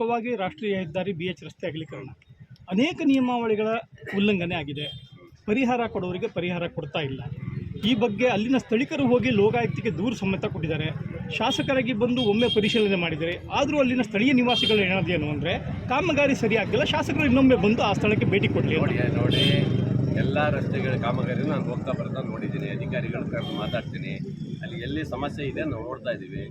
ಮುಖ್ಯವಾಗಿ ರಾಷ್ಟ್ರೀಯ ಹೆದ್ದಾರಿ BH ರಸ್ತೆ ಅಗಲೀಕರಣ ಅನೇಕ ನಿಯಮಾವಳಿಗಳ ಉಲ್ಲಂಘನೆ ಆಗಿದೆ. ಪರಿಹಾರ ಕೊಡೋರಿಗೆ ಪರಿಹಾರ ಕೊಡ್ತಾ ಇಲ್ಲ. ಈ ಬಗ್ಗೆ ಅಲ್ಲಿನ ಸ್ಥಳೀಕರು ಹೋಗಿ ಲೋಕಾಯುಕ್ತಕ್ಕೆ ದೂರು ಸಮೇತ ಕೊಟ್ಟಿದ್ದಾರೆ. ಶಾಸಕರಾಗಿ ಬಂದು ಒಮ್ಮೆ ಪರಿಶೀಲನೆ ಮಾಡಿದ್ದಾರೆ. ಆದರೂ ಅಲ್ಲಿನ ಸ್ಥಳೀಯ ನಿವಾಸಿಗಳು ಹೇಳೋದೇನು ಅಂದರೆ ಕಾಮಗಾರಿ ಸರಿಯಾಗಿಲ್ಲ, ಶಾಸಕರು ಇನ್ನೊಮ್ಮೆ ಬಂದು ಆ ಸ್ಥಳಕ್ಕೆ ಭೇಟಿ ಕೊಡಲಿ. ನೋಡಿ ಎಲ್ಲ ರಸ್ತೆಗಳ ಕಾಮಗಾರಿ ನಾನು ಹೋಗ್ತಾ ಬರ್ತಾ ನೋಡಿದ್ದೀನಿ. ಅಧಿಕಾರಿಗಳ ಕರೆದು ಮಾತಾಡ್ತೀನಿ. ಅಲ್ಲಿ ಎಲ್ಲಿ ಸಮಸ್ಯೆ ಇದೆ ನಾವು ನೋಡ್ತಾ ಇದ್ದೀವಿ.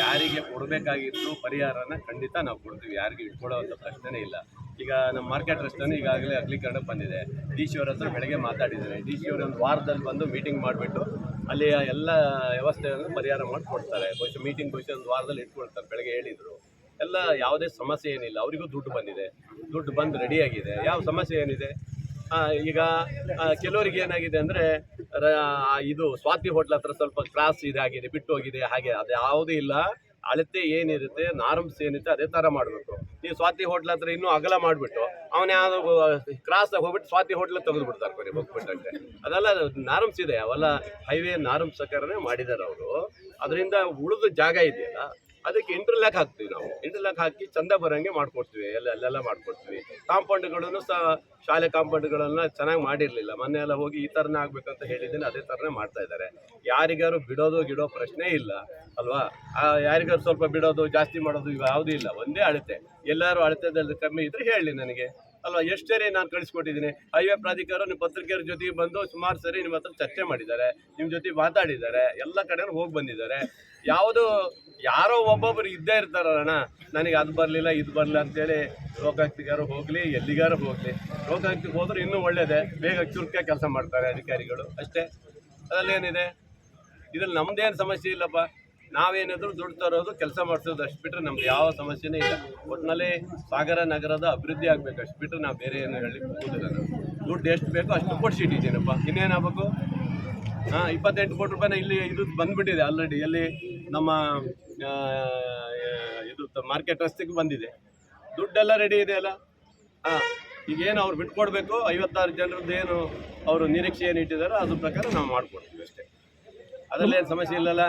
ಯಾರಿಗೆ ಕೊಡಬೇಕಾಗಿತ್ತು ಪರಿಹಾರನ ಖಂಡಿತ ನಾವು ಕೊಡ್ತೀವಿ. ಯಾರಿಗೆ ಇಟ್ಕೊಡೋವಂಥ ಪ್ರಶ್ನೆನೇ ಇಲ್ಲ. ಈಗ ನಮ್ಮ ಮಾರ್ಕೆಟ್ ರಸ್ತೆನೂ ಈಗಾಗಲೇ ಅಗಲೀಕರಣಕ್ಕೆ ಬಂದಿದೆ. ಡಿ ಸಿ ಅವ್ರ ಹತ್ರ ಬೆಳಗ್ಗೆ ಮಾತಾಡಿದ್ದಾರೆ. ಡಿ ಸಿ ಅವರು ಒಂದು ವಾರದಲ್ಲಿ ಬಂದು ಮೀಟಿಂಗ್ ಮಾಡಿಬಿಟ್ಟು ಅಲ್ಲಿ ಎಲ್ಲ ವ್ಯವಸ್ಥೆಯನ್ನು ಪರಿಹಾರ ಮಾಡಿ ಕೊಡ್ತಾರೆ. ಬಹುಶಃ ಮೀಟಿಂಗ್ ಒಂದು ವಾರದಲ್ಲಿ ಇಟ್ಕೊಳ್ತಾರೆ. ಬೆಳಗ್ಗೆ ಹೇಳಿದರು. ಎಲ್ಲ ಯಾವುದೇ ಸಮಸ್ಯೆ ಏನಿಲ್ಲ. ಅವರಿಗೂ ದುಡ್ಡು ಬಂದಿದೆ. ದುಡ್ಡು ಬಂದು ರೆಡಿಯಾಗಿದೆ. ಯಾವ ಸಮಸ್ಯೆ ಏನಿದೆ? ಈಗ ಕೆಲವರಿಗೆ ಏನಾಗಿದೆ ಅಂದರೆ ಇದು ಸ್ವಾತಿ ಹೋಟ್ಲ್ ಹತ್ರ ಸ್ವಲ್ಪ ಕ್ರಾಸ್ ಇದಾಗಿದೆ, ಬಿಟ್ಟು ಹೋಗಿದೆ. ಹಾಗೆ ಅದು ಯಾವುದೂ ಇಲ್ಲ. ಅಳತೆ ಏನಿರುತ್ತೆ, ನಾರ್ಮ್ಸ್ ಏನಿರುತ್ತೆ ಅದೇ ಥರ ಮಾಡಬೇಕು. ನೀವು ಸ್ವಾತಿ ಹೋಟ್ಲ್ ಹತ್ರ ಇನ್ನೂ ಅಗಲ ಮಾಡಿಬಿಟ್ಟು ಅವನು ಯಾವುದು ಕ್ರಾಸಾಗಿ ಹೋಗ್ಬಿಟ್ಟು ಸ್ವಾತಿ ಹೋಟ್ಲ್ ತೆಗೆದು ಬಿಡ್ತಾರೆ ಬರೀ ಹೋಗ್ಬಿಟ್ಟಂತೆ. ಅದೆಲ್ಲ ನಾರ್ಮ್ಸ್ ಇದೆ. ಅವೆಲ್ಲ ಹೈವೇ ನಾರ್ಮ್ಸ್ ಪ್ರಕಾರನೇ ಮಾಡಿದ್ದಾರೆ ಅವರು. ಅದರಿಂದ ಉಳಿದ ಜಾಗ ಇದೆಯಲ್ಲ ಅದಕ್ಕೆ ಇಂಟರ್ಲಾಕ್ ಹಾಕ್ತೀವಿ ನಾವು. ಇಂಟರ್ಲಾಕ್ ಹಾಕಿ ಚಂದ ಬರೋಂಗೆ ಮಾಡ್ಕೊಡ್ತೀವಿ. ಅಲ್ಲೆಲ್ಲ ಮಾಡ್ಕೊಡ್ತೀವಿ. ಕಾಂಪೌಂಡ್ಗಳನ್ನು ಸಹ ಶಾಲೆ ಕಾಂಪೌಂಡ್ಗಳನ್ನು ಚೆನ್ನಾಗಿ ಮಾಡಿರಲಿಲ್ಲ. ಮೊನ್ನೆ ಎಲ್ಲ ಹೋಗಿ ಈ ಥರನೇ ಆಗಬೇಕಂತ ಹೇಳಿದ್ದೀನಿ. ಅದೇ ಥರನೇ ಮಾಡ್ತಾ ಇದ್ದಾರೆ. ಯಾರಿಗಾರು ಗಿಡೋ ಪ್ರಶ್ನೆ ಇಲ್ಲ ಅಲ್ವಾ? ಯಾರಿಗಾರು ಸ್ವಲ್ಪ ಬಿಡೋದು ಜಾಸ್ತಿ ಮಾಡೋದು ಇವು ಯಾವುದೂ ಇಲ್ಲ. ಒಂದೇ ಅಳತೆ. ಎಲ್ಲರೂ ಅಳತೆದಲ್ಲಿ ಕಮ್ಮಿ ಇದ್ರೆ ಹೇಳಿ ನನಗೆ ಅಲ್ವಾ? ಎಷ್ಟು ಸರಿ ನಾನು ಕಳಿಸ್ಕೊಟ್ಟಿದ್ದೀನಿ. ಹೈವೇ ಪ್ರಾಧಿಕಾರ ನಿಮ್ಮ ಪತ್ರಿಕೆಯರ ಜೊತೆಗೆ ಬಂದು ಸುಮಾರು ಸರಿ ನಿಮ್ಮ ಹತ್ರ ಚರ್ಚೆ ಮಾಡಿದ್ದಾರೆ. ನಿಮ್ಮ ಜೊತೆ ಮಾತಾಡಿದ್ದಾರೆ. ಎಲ್ಲ ಕಡೆ ಹೋಗಿ ಬಂದಿದ್ದಾರೆ. ಯಾರೋ ಒಬ್ಬೊಬ್ಬರು ಇದ್ದೇ ಇರ್ತಾರಣ್ಣ, ನನಗೆ ಅದು ಬರಲಿಲ್ಲ ಇದು ಬರಲಿಲ್ಲ ಅಂತೇಳಿ ಲೋಕಾಯುಕ್ತಿಗಾರು ಹೋಗಲಿ ಎಲ್ಲಿಗಾರು ಹೋಗಲಿ. ಲೋಕಾಯುಕ್ತಿಗೆ ಹೋದ್ರೆ ಇನ್ನೂ ಒಳ್ಳೆಯದೇ. ಬೇಗ ಚುರುಕಾಗಿ ಕೆಲಸ ಮಾಡ್ತಾರೆ ಅಧಿಕಾರಿಗಳು ಅಷ್ಟೇ. ಅದರಲ್ಲೇನಿದೆ? ಇದ್ರಲ್ಲಿ ನಮ್ಮದೇನು ಸಮಸ್ಯೆ ಇಲ್ಲಪ್ಪ. ನಾವೇನಾದರೂ ದುಡ್ಡು ತರೋದು, ಕೆಲಸ ಮಾಡಿಸೋದು ಅಷ್ಟು ಬಿಟ್ಟರೆ ನಮ್ದು ಯಾವ ಸಮಸ್ಯೆನೇ ಇಲ್ಲ. ಒಟ್ಟಿನಲ್ಲಿ ಸಾಗರ ನಗರದ ಅಭಿವೃದ್ಧಿ ಆಗಬೇಕು ಅಷ್ಟು ಬಿಟ್ಟರೆ ನಾವು ಬೇರೆ ಏನು ಹೇಳಲಿಕ್ಕೆ ಹೋಗೋದಿಲ್ಲ. ನಾವು ದುಡ್ಡು ಎಷ್ಟು ಬೇಕೋ ಅಷ್ಟು ಕೊಡಿಸಿಟ್ಟಿದ್ದೀನಪ್ಪ. ಇನ್ನೇನಾಗಬೇಕು? 28 ಕೋಟಿ ರೂಪಾಯಿನ ಇಲ್ಲಿ ಇದು ಬಂದುಬಿಟ್ಟಿದೆ ಆಲ್ರೆಡಿ. ಎಲ್ಲಿ ನಮ್ಮ ಇದು ಮಾರ್ಕೆಟ್ ರಸ್ತೆಗೆ ಬಂದಿದೆ. ದುಡ್ಡೆಲ್ಲ ರೆಡಿ ಇದೆ ಅಲ್ಲ. ಈಗೇನು ಅವ್ರು ಬಿಟ್ಕೊಡ್ಬೇಕು. 56 ಜನರದ್ದು ಏನು ಅವರು ನಿರೀಕ್ಷೆ ಏನು ಇಟ್ಟಿದ್ದಾರೋ ಅದ್ರ ಪ್ರಕಾರ ನಾವು ಮಾಡಿಕೊಡ್ತೀವಿ ಅಷ್ಟೇ. ಅದರಲ್ಲೇನು ಸಮಸ್ಯೆ ಇಲ್ಲಲ್ಲ.